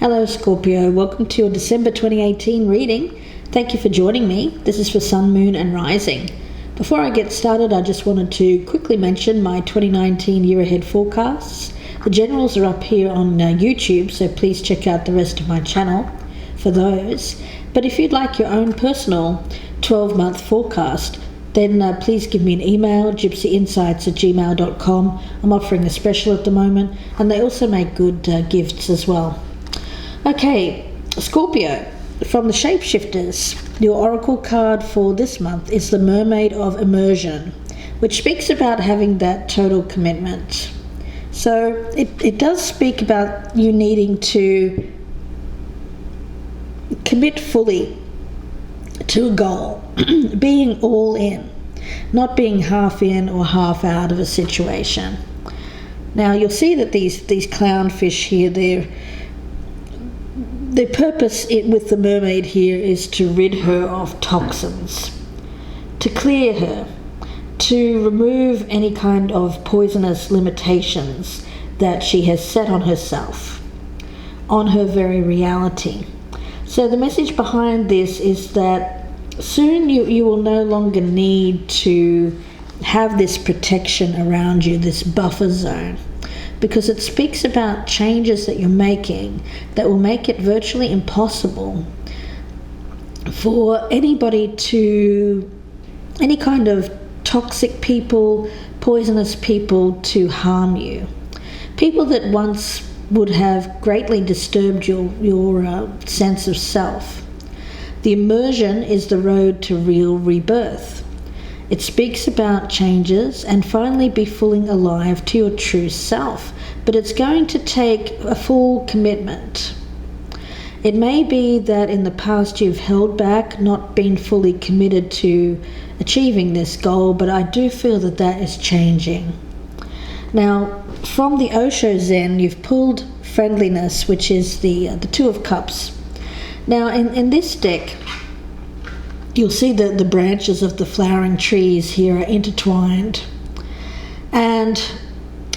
Hello Scorpio, welcome to your December 2018 reading. Thank you for joining me. This is for Sun, Moon and Rising. Before I get started, I just wanted to quickly mention my 2019 year ahead forecasts. The generals are up here on YouTube, so please check out the rest of my channel for those. But if you'd like your own personal 12-month forecast, then please give me an email, gypsyinsights@gmail.com. I'm offering a special at the moment, and they also make good gifts as well. Okay, Scorpio, from the Shapeshifters, your oracle card for this month is the Mermaid of Immersion, which speaks about having that total commitment. So it does speak about you needing to commit fully to a goal, being all in, not being half in or half out of a situation. Now you'll see that these clownfish here, their purpose with the mermaid here is to rid her of toxins, to clear her, to remove any kind of poisonous limitations that she has set on herself, on her very reality. So the message behind this is that soon you will no longer need to have this protection around you, this buffer zone, because it speaks about changes that you're making that will make it virtually impossible for any kind of toxic people, poisonous people to harm you. People that once would have greatly disturbed your sense of self. The immersion is the road to real rebirth. It speaks about changes and finally be fully alive to your true self, but it's going to take a full commitment. It may be that in the past you've held back, not been fully committed to achieving this goal, but I do feel that that is changing. Now, from the Osho Zen, you've pulled friendliness, which is the Two of Cups. Now, in this deck, you'll see that the branches of the flowering trees here are intertwined, and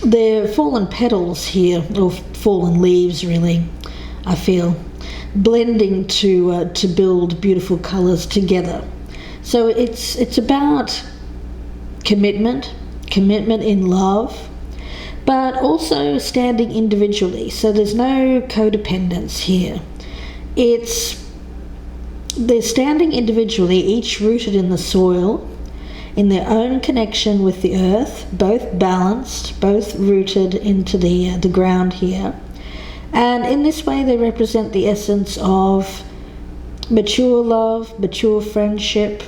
their fallen petals here, or fallen leaves really, I feel, blending to build beautiful colors together. So it's about commitment in love, but also standing individually. So there's no codependence here. They're standing individually, each rooted in the soil, in their own connection with the earth, both balanced, both rooted into the ground here. And in this way they represent the essence of mature love, mature friendship,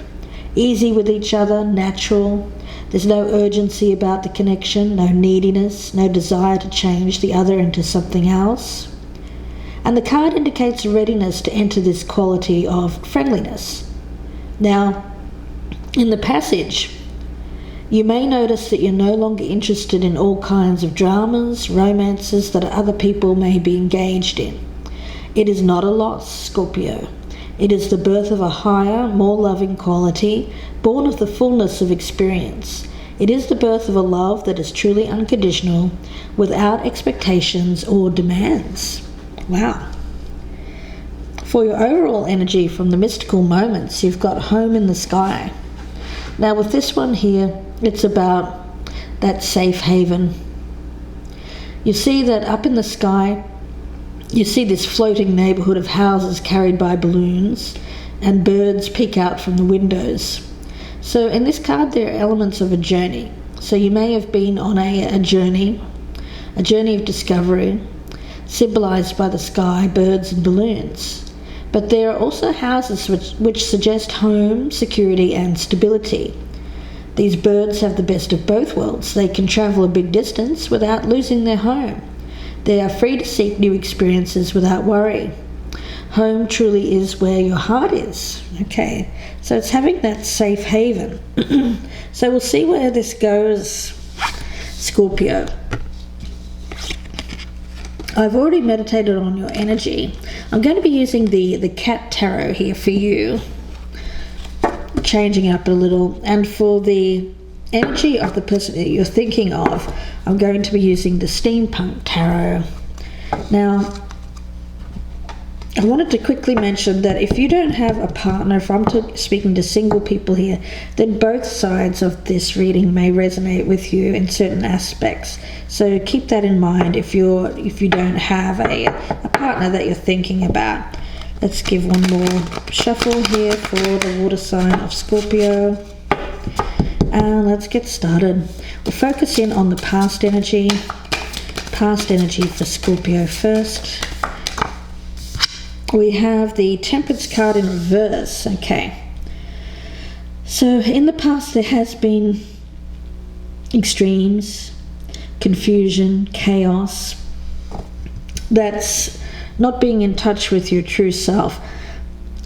easy with each other, natural. There's no urgency about the connection, no neediness, no desire to change the other into something else. And the card indicates a readiness to enter this quality of friendliness. Now, in the passage, you may notice that you're no longer interested in all kinds of dramas, romances that other people may be engaged in. It is not a loss, Scorpio. It is the birth of a higher, more loving quality, born of the fullness of experience. It is the birth of a love that is truly unconditional, without expectations or demands. Wow. For your overall energy from the mystical moments, you've got home in the sky. Now with this one here, it's about that safe haven. You see that up in the sky, you see this floating neighborhood of houses carried by balloons, and birds peek out from the windows. So in this card there are elements of a journey. So you may have been on a journey of discovery, symbolized by the sky, birds and balloons. But there are also houses which suggest home, security and stability. These birds have the best of both worlds. They can travel a big distance without losing their home. They are free to seek new experiences without worry. Home truly is where your heart is. Okay, so it's having that safe haven. So we'll see where this goes, Scorpio. I've already meditated on your energy. I'm going to be using the cat tarot here for you, changing up a little. And for the energy of the person that you're thinking of, I'm going to be using the Steampunk tarot. Now, I wanted to quickly mention that if you don't have a partner, if I'm speaking to single people here, then both sides of this reading may resonate with you in certain aspects. So keep that in mind if you don't have a partner that you're thinking about. Let's give one more shuffle here for the water sign of Scorpio. And let's get started. We'll focus in on the past energy. Past energy for Scorpio first. We have the Temperance card in reverse. Okay. So in the past there has been extremes, confusion, chaos. That's not being in touch with your true self.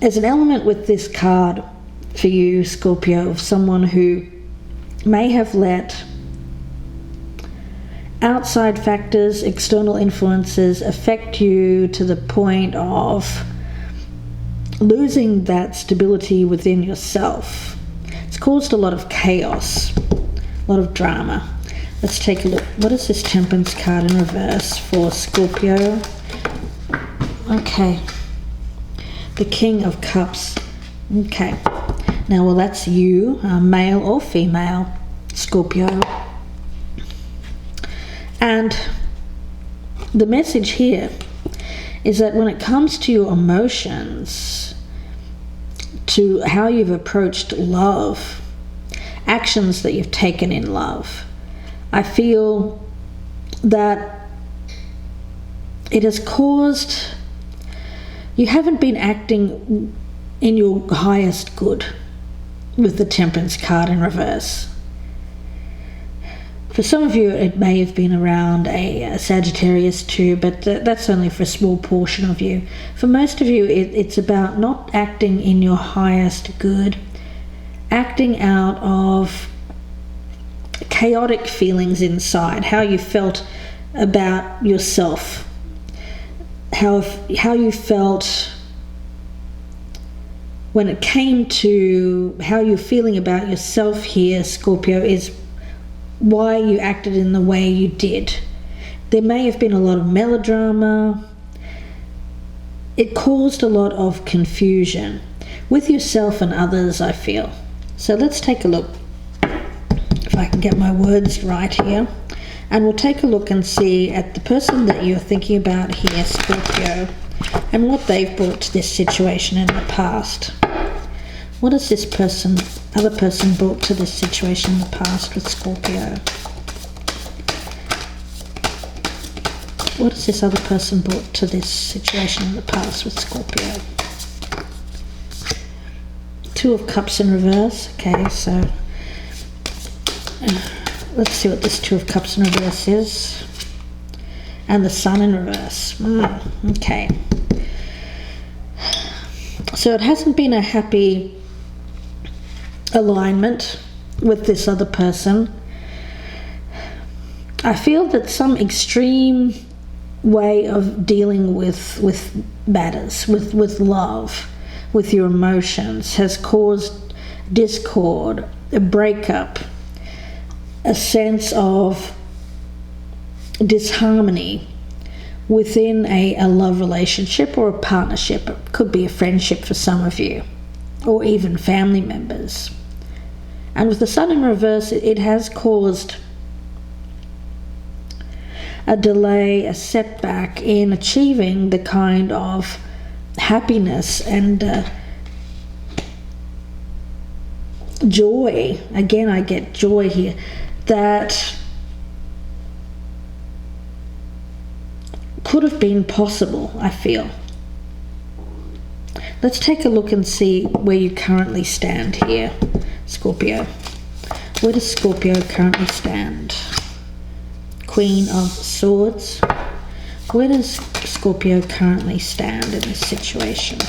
As an element with this card for you, Scorpio, of someone who may have let outside factors, external influences affect you to the point of losing that stability within yourself. It's caused a lot of chaos, a lot of drama. Let's take a look. What is this Temperance card in reverse for Scorpio? Okay. The King of Cups. Okay. Now, well, that's you, male or female, Scorpio. And the message here is that when it comes to your emotions, to how you've approached love, actions that you've taken in love, I feel that it has caused, you haven't been acting in your highest good with the Temperance card in reverse. For some of you, it may have been around a Sagittarius too, but that's only for a small portion of you. For most of you, it's about not acting in your highest good, acting out of chaotic feelings inside, how you felt about yourself, how you felt when it came to how you're feeling about yourself here, Scorpio, is why you acted in the way you did. There may have been a lot of melodrama. It caused a lot of confusion with yourself and others, I feel. So let's take a look, if I can get my words right here. And we'll take a look and see at the person that you're thinking about here, Scorpio, and what they've brought to this situation in the past. What has this other person brought to this situation in the past with Scorpio? What has this other person brought to this situation in the past with Scorpio? Two of Cups in reverse. Okay, so let's see what this Two of Cups in reverse is. And the Sun in reverse. Okay. So it hasn't been a happy alignment with this other person. I feel that some extreme way of dealing with matters, with love, with your emotions, has caused discord, a breakup, a sense of disharmony within a love relationship or a partnership. It could be a friendship for some of you, or even family members. And with the Sun in reverse, it has caused a delay, a setback in achieving the kind of happiness and joy. Again, I get joy here, that could have been possible, I feel. Let's take a look and see where you currently stand here, Scorpio. Where does Scorpio currently stand? Queen of Swords. Where does Scorpio currently stand in this situation?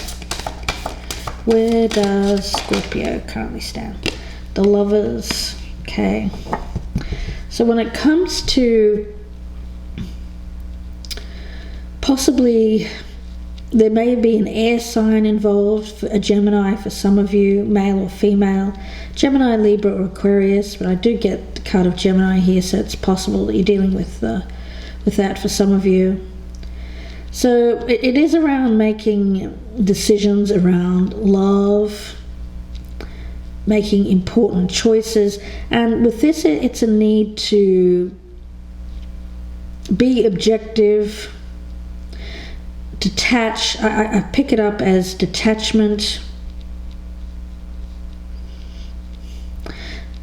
Where does Scorpio currently stand? The Lovers. Okay. So when it comes to possibly, there may be an air sign involved, a Gemini for some of you, male or female. Gemini, Libra or Aquarius, but I do get the card of Gemini here, so it's possible that you're dealing with that for some of you. So it is around making decisions around love, making important choices, and with this it's a need to be objective, detach. I pick it up as detachment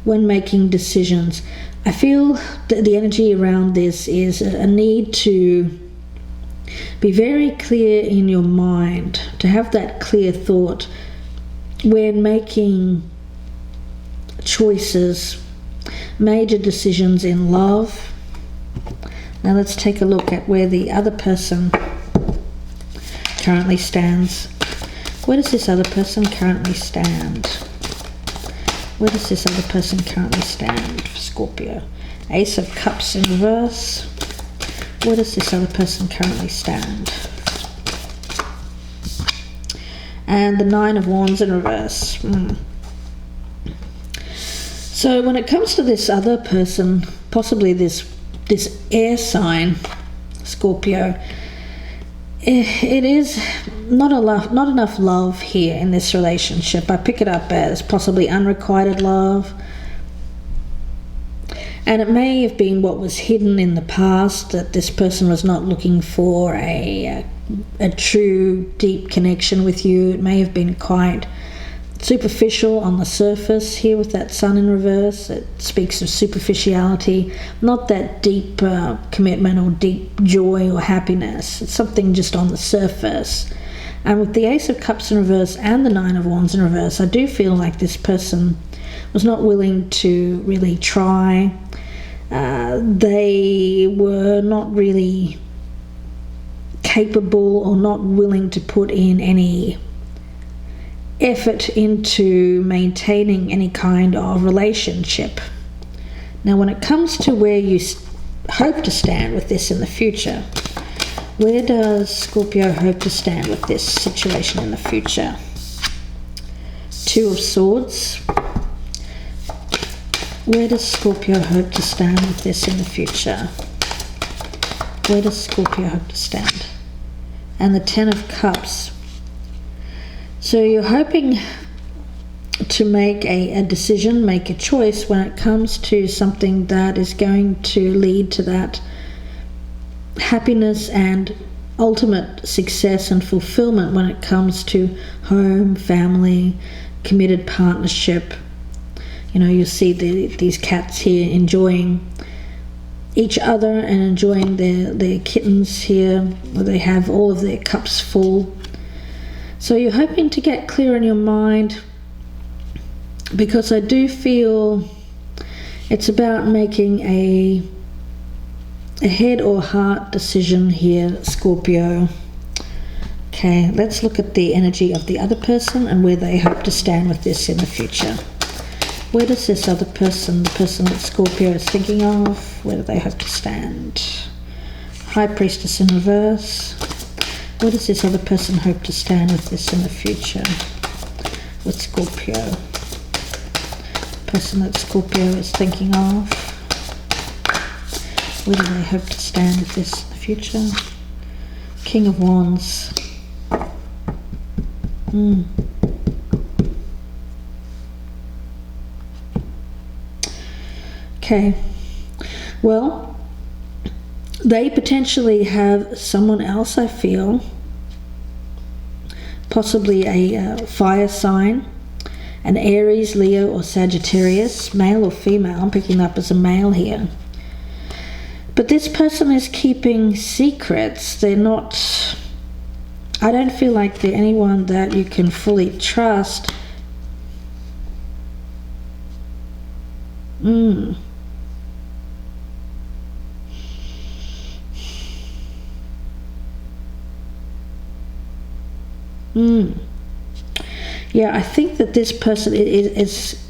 when making decisions. I feel that the energy around this is a need to be very clear in your mind, to have that clear thought when making choices, major decisions in love. Now let's take a look at where the other person currently stands. Where does this other person currently stand? Where does this other person currently stand for Scorpio? Ace of Cups in reverse. Where does this other person currently stand? And the Nine of Wands in reverse. So when it comes to this other person, possibly this air sign, Scorpio, it is not enough love here in this relationship. I pick it up as possibly unrequited love. And it may have been what was hidden in the past, that this person was not looking for a true deep connection with you. It may have been quite superficial on the surface here with that Sun in reverse. It speaks of superficiality, not that deep commitment or deep joy or happiness. It's something just on the surface. And with the Ace of Cups in reverse and the Nine of Wands in reverse, I do feel like this person was not willing to really try. They were not really capable or not willing to put in any effort into maintaining any kind of relationship. Now when it comes to where you hope to stand with this in the future, where does Scorpio hope to stand with this situation in the future? Two of Swords. Where does Scorpio hope to stand with this in the future? Where does Scorpio hope to stand? And the Ten of Cups. So you're hoping to make a decision, make a choice when it comes to something that is going to lead to that happiness and ultimate success and fulfillment when it comes to home, family, committed partnership. You know, you see these cats here enjoying each other and enjoying their kittens here, where they have all of their cups full. So you're hoping to get clear in your mind, because I do feel it's about making a head or heart decision here, Scorpio. Okay, let's look at the energy of the other person and where they hope to stand with this in the future. Where does this other person, the person that Scorpio is thinking of, where do they hope to stand? High Priestess in reverse. Where does this other person hope to stand with this in the future? With Scorpio. The person that Scorpio is thinking of. Where do they hope to stand with this in the future? King of Wands. Okay, well, they potentially have someone else, I feel, possibly a fire sign, an Aries, Leo or Sagittarius, male or female. I'm picking up as a male here. But this person is keeping secrets. They're not, I don't feel like they're anyone that you can fully trust. Yeah, I think that this person is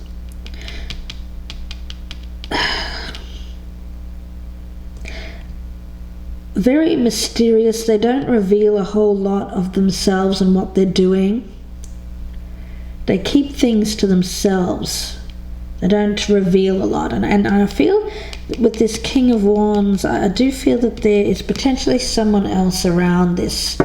very mysterious. They don't reveal a whole lot of themselves and what they're doing. They keep things to themselves. They don't reveal a lot. And I feel with this King of Wands, I do feel that there is potentially someone else around this,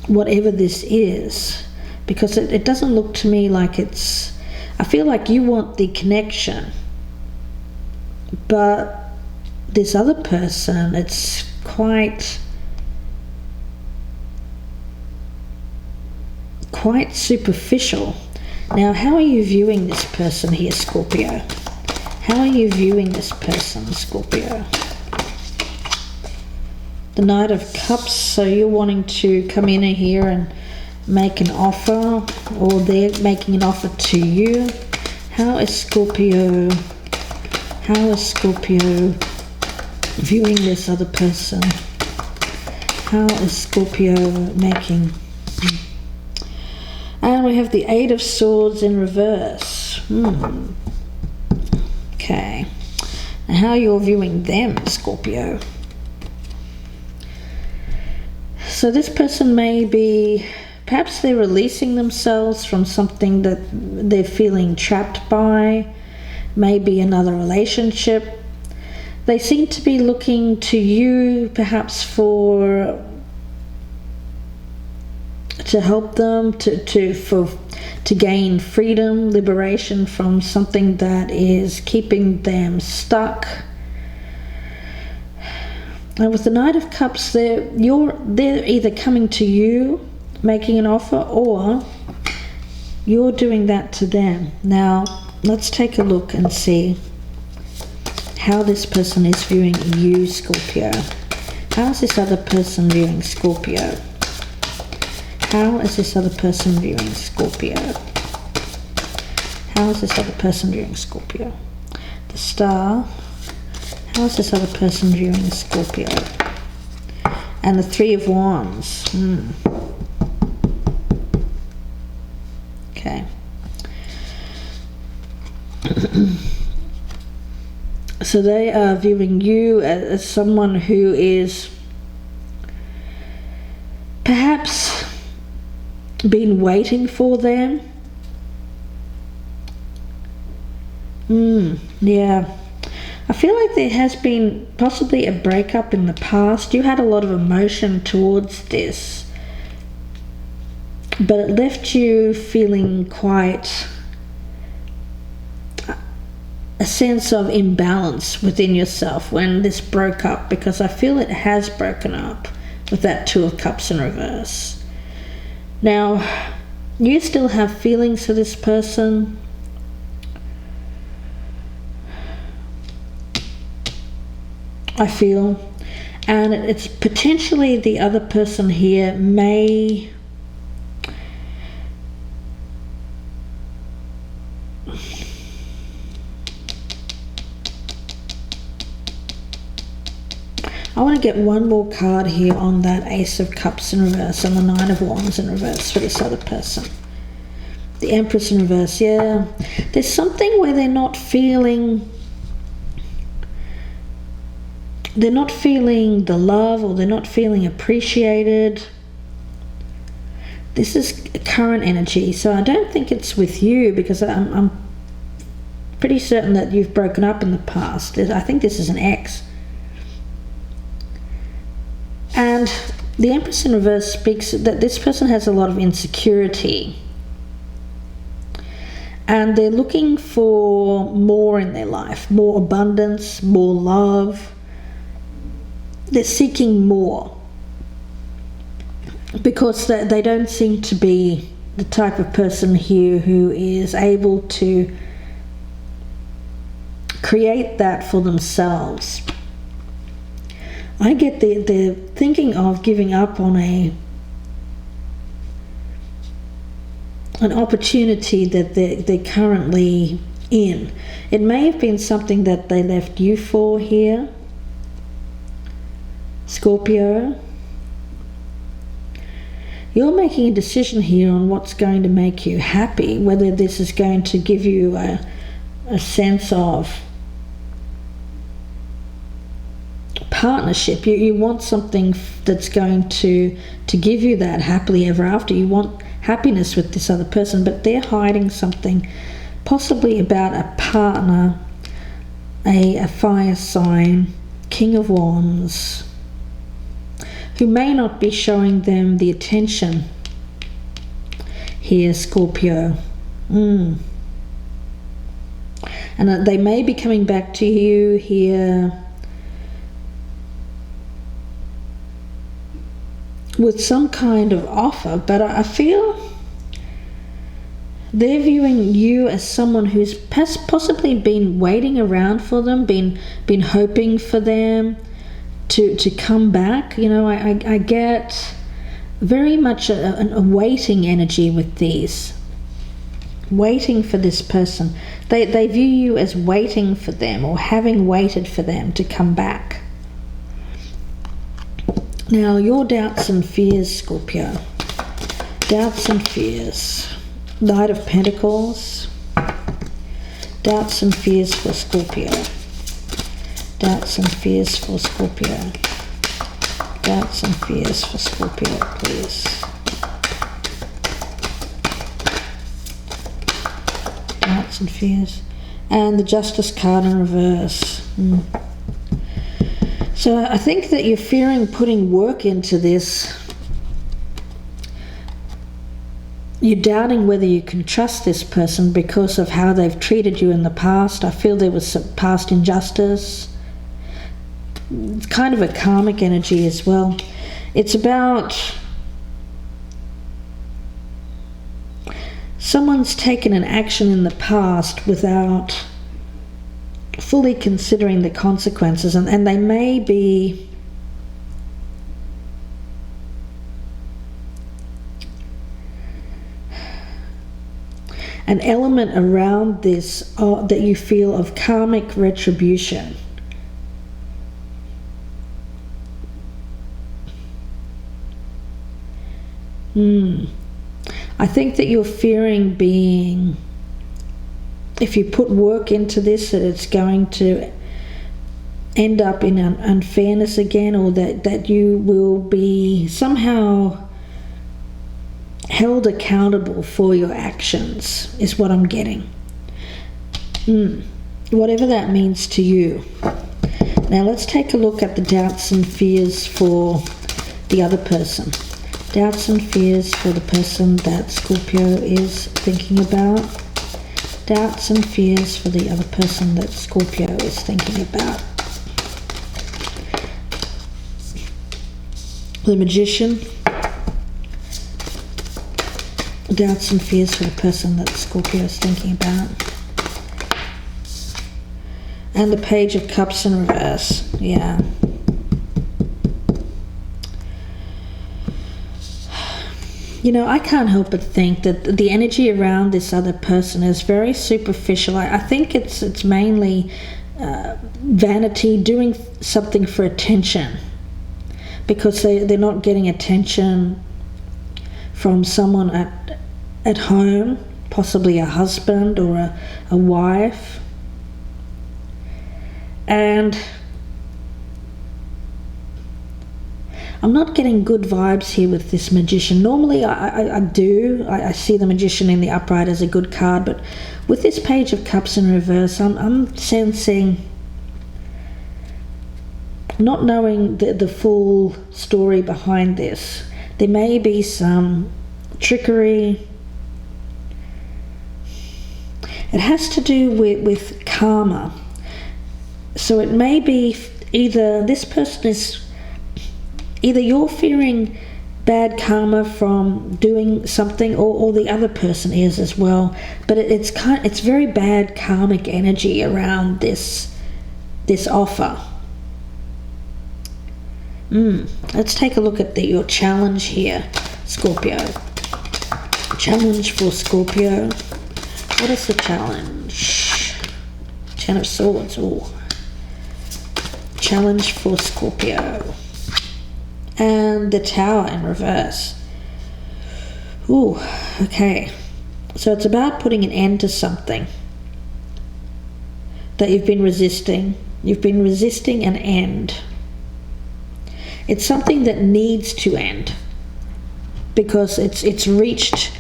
whatever this is, because it doesn't look to me like it's, I feel like you want the connection, but this other person, it's quite superficial. Now, how are you viewing this person here, Scorpio? How are you viewing this person, Scorpio? The Knight of Cups, so you're wanting to come in here and make an offer, or they're making an offer to you. How is Scorpio viewing this other person? How is Scorpio making... And we have the Eight of Swords in reverse. Okay. And how you're viewing them, Scorpio. So this person may be, perhaps they're releasing themselves from something that they're feeling trapped by, maybe another relationship. They seem to be looking to you perhaps to help them to gain freedom, liberation from something that is keeping them stuck. And with the Knight of Cups, they're either coming to you, making an offer, or you're doing that to them. Now, let's take a look and see how this person is viewing you, Scorpio. How is this other person viewing Scorpio? How is this other person viewing Scorpio? How is this other person viewing Scorpio? The Star. How is this other person viewing Scorpio? And the Three of Wands. Okay. So they are viewing you as someone who is perhaps been waiting for them. Yeah. I feel like there has been possibly a breakup in the past. You had a lot of emotion towards this, but it left you feeling quite a sense of imbalance within yourself when this broke up, because I feel it has broken up with that Two of Cups in reverse. Now, you still have feelings for this person. I feel, and it's potentially the other person here may I want to get one more card here on that Ace of Cups in reverse and the Nine of Wands in reverse for this other person. The Empress in reverse, yeah. There's something where they're not feeling the love, or they're not feeling appreciated. This is current energy, so I don't think it's with you, because I'm pretty certain that you've broken up in the past. I think this is an ex. And the Empress in reverse speaks that this person has a lot of insecurity, and they're looking for more in their life, more abundance, more love. They're seeking more because they don't seem to be the type of person here who is able to create that for themselves. I get they're thinking of giving up on an opportunity that they're currently in. It may have been something that they left you for here, Scorpio. You're making a decision here on what's going to make you happy, whether this is going to give you a sense of partnership. You want something that's going to give you that happily ever after. You want happiness with this other person, but they're hiding something, possibly about a partner, a fire sign, King of Wands, who may not be showing them the attention here, Scorpio. And they may be coming back to you here with some kind of offer, but I feel they're viewing you as someone who's possibly been waiting around for them, been hoping for them to come back. You know, I get very much a waiting energy with these. Waiting for this person. They view you as waiting for them, or having waited for them to come back. Now, your doubts and fears, Scorpio. Doubts and fears. Knight of Pentacles. Doubts and fears for Scorpio. Doubts and fears for Scorpio. Doubts and fears for Scorpio, please. Doubts and fears. And the Justice card in reverse. So I think that you're fearing putting work into this. You're doubting whether you can trust this person because of how they've treated you in the past. I feel there was some past injustice. It's kind of a karmic energy as well. It's about someone's taken an action in the past without fully considering the consequences, and they may be an element around this that you feel of karmic retribution. I think that you're fearing being, if you put work into this, that it's going to end up in an unfairness again, or that you will be somehow held accountable for your actions, is what I'm getting. Whatever that means to you. Now let's take a look at the doubts and fears for the other person. Doubts and fears for the person that Scorpio is thinking about. Doubts and fears for the other person that Scorpio is thinking about. The Magician. Doubts and fears for the person that Scorpio is thinking about. And the Page of Cups in reverse. Yeah. You know, I can't help but think that the energy around this other person is very superficial. I think it's mainly vanity, doing something for attention, because they're not getting attention from someone at home, possibly a husband or a wife. And I'm not getting good vibes here with this Magician. Normally I see the Magician in the upright as a good card, but with this Page of Cups in reverse, I'm sensing, not knowing the full story behind this. There may be some trickery. It has to do with karma. So it may be either this person is, either you're fearing bad karma from doing something, or the other person is as well. But it's very bad karmic energy around this offer. Let's take a look at your challenge here, Scorpio. Challenge for Scorpio. What is the challenge? Ten of Swords. Oh. Challenge for Scorpio. And the Tower in reverse. Ooh, okay. So it's about putting an end to something that you've been resisting. You've been resisting an end. It's something that needs to end, because it's reached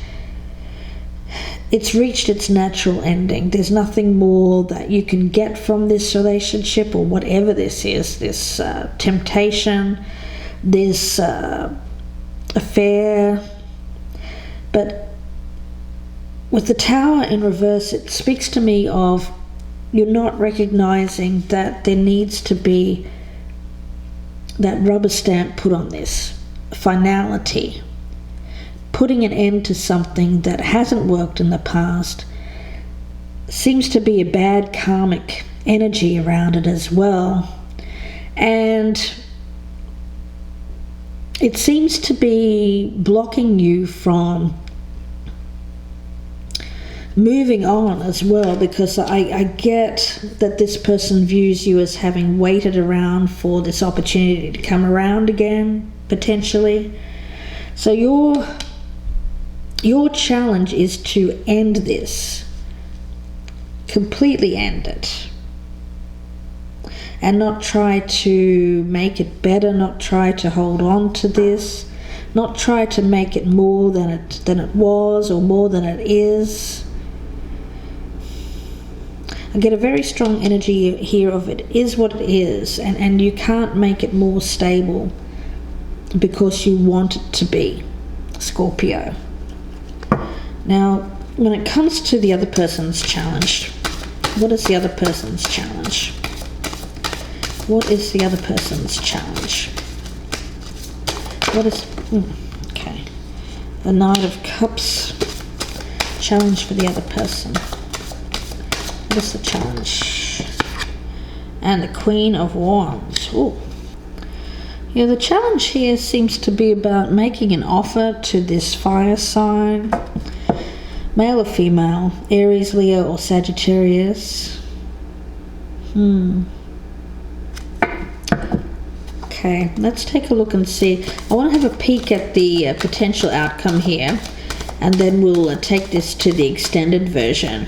its natural ending. There's nothing more that you can get from this relationship, or whatever this is, this temptation, this affair. But with the Tower in reverse, it speaks to me of you're not recognizing that there needs to be that rubber stamp put on this, finality, putting an end to something that hasn't worked in the past. Seems to be a bad karmic energy around it as well, and it seems to be blocking you from moving on as well, because I get that this person views you as having waited around for this opportunity to come around again, potentially. So your challenge is to end this, completely end it, and not try to make it better, not try to hold on to this, not try to make it more than it was, or more than it is. I get a very strong energy here of it is what it is, and you can't make it more stable because you want it to be, Scorpio. Now, when it comes to the other person's challenge, what is the other person's challenge? What is the other person's challenge? What is... okay. The Knight of Cups. Challenge for the other person. What is the challenge? And the Queen of Wands. Ooh. Yeah, the challenge here seems to be about making an offer to this fire sign. Male or female, Aries, Leo, or Sagittarius. Okay, let's take a look and see. I want to have a peek at the potential outcome here, and then we'll take this to the extended version.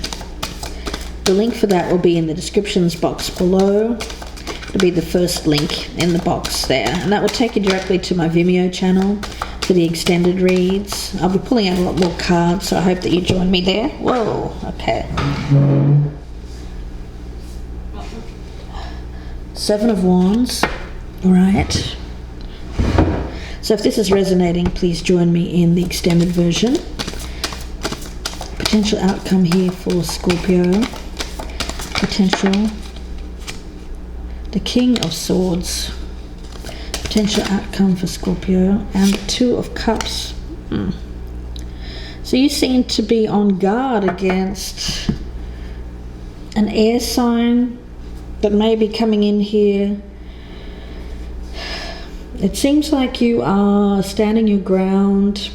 The link for that will be in the descriptions box below. It'll be the first link in the box there, and that will take you directly to my Vimeo channel for the extended reads. I'll be pulling out a lot more cards, so I hope that you join me there. Whoa, okay. Seven of Wands, right. So if this is resonating, please join me in the extended version. Potential outcome here for Scorpio. Potential. The King of Swords. Potential outcome for Scorpio, and the Two of Cups. So you seem to be on guard against an air sign that may be coming in here. It seems like you are standing your ground,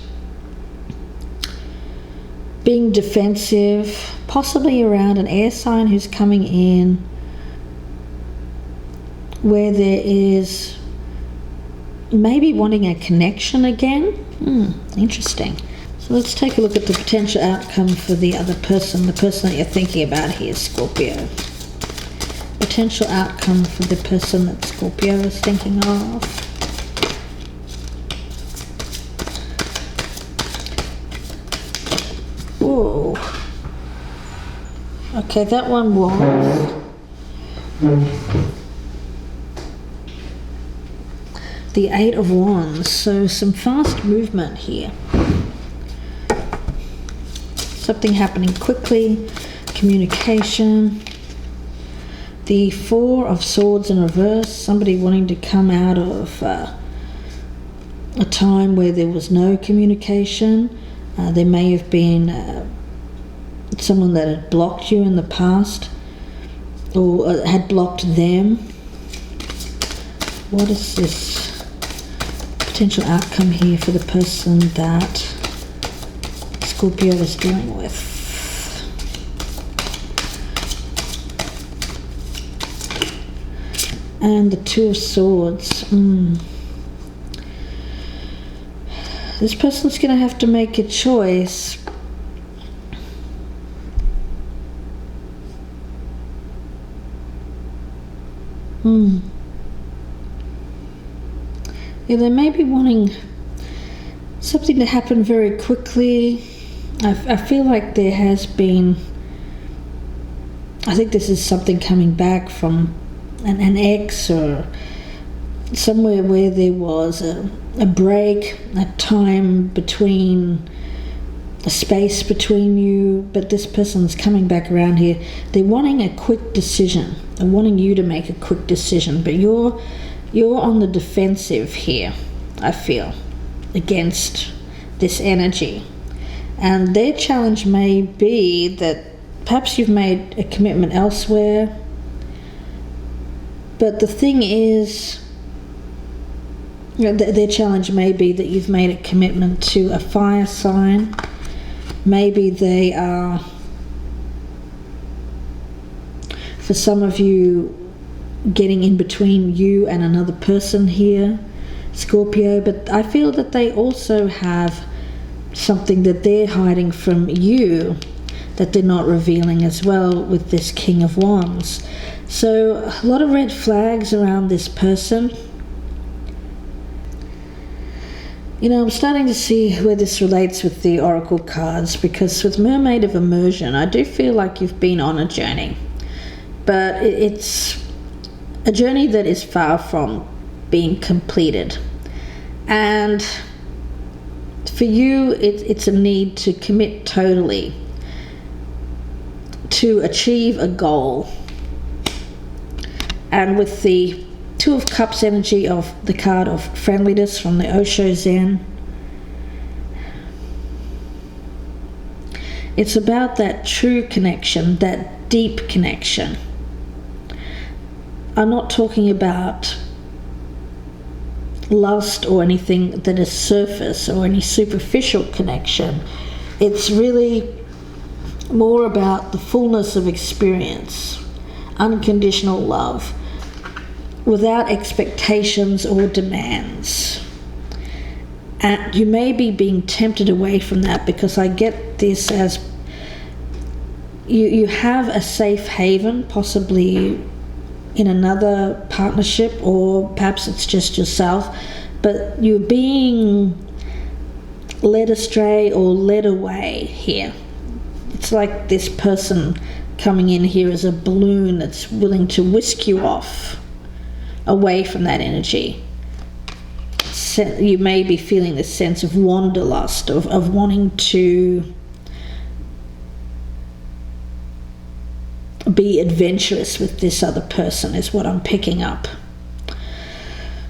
being defensive, possibly around an air sign who's coming in, where there is maybe wanting a connection again. Interesting. So let's take a look at the potential outcome for the other person, the person that you're thinking about here, Scorpio. Potential outcome for the person that Scorpio is thinking of. Whoa. Okay, that one was... the Eight of Wands, so some fast movement here. Something happening quickly, communication. The Four of Swords in reverse, somebody wanting to come out of a time where there was no communication. There may have been someone that had blocked you in the past, or had blocked them. What is this potential outcome here for the person that Scorpio is dealing with? And the Two of Swords. This person's going to have to make a choice. Yeah, they may be wanting something to happen very quickly. I feel like there has been, I think this is something coming back from an ex or somewhere where there was a break, a time between, a space between you, but this person's coming back around here. They're wanting a quick decision. They're wanting you to make a quick decision, but you're on the defensive here, I feel, against this energy. And their challenge may be that perhaps you've made a commitment elsewhere, but the thing is, their challenge may be that you've made a commitment to a fire sign. Maybe they are, for some of you, getting in between you and another person here, Scorpio, but I feel that they also have something that they're hiding from you that they're not revealing as well with this King of Wands. So a lot of red flags around this person. You know, I'm starting to see where this relates with the Oracle cards, because with Mermaid of Immersion, I do feel like you've been on a journey, but it's a journey that is far from being completed. And for you, it's a need to commit totally to achieve a goal. And with the Two of Cups energy of the card of friendliness from the Osho Zen, it's about that true connection, that deep connection. I'm not talking about lust or anything that is surface or any superficial connection. It's really more about the fullness of experience, unconditional love, without expectations or demands. And you may be being tempted away from that, because I get this as you have a safe haven, possibly in another partnership, or perhaps it's just yourself, but you're being led astray or led away here. It's like this person coming in here as a balloon that's willing to whisk you off away from that energy. You may be feeling this sense of wanderlust, of wanting to be adventurous with this other person, is what I'm picking up.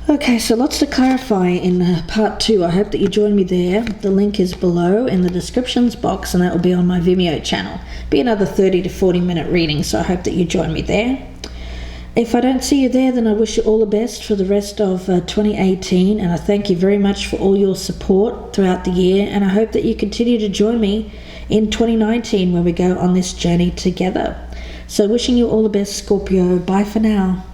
Okay, so lots to clarify in part 2. I hope that you join me there. The link is below in the descriptions box, and that will be on my Vimeo channel. Be another 30 to 40 minute reading, so I hope that you join me there. If I don't see you there, then I wish you all the best for the rest of 2018, and I thank you very much for all your support throughout the year, and I hope that you continue to join me in 2019 when we go on this journey together. So wishing you all the best, Scorpio. Bye for now.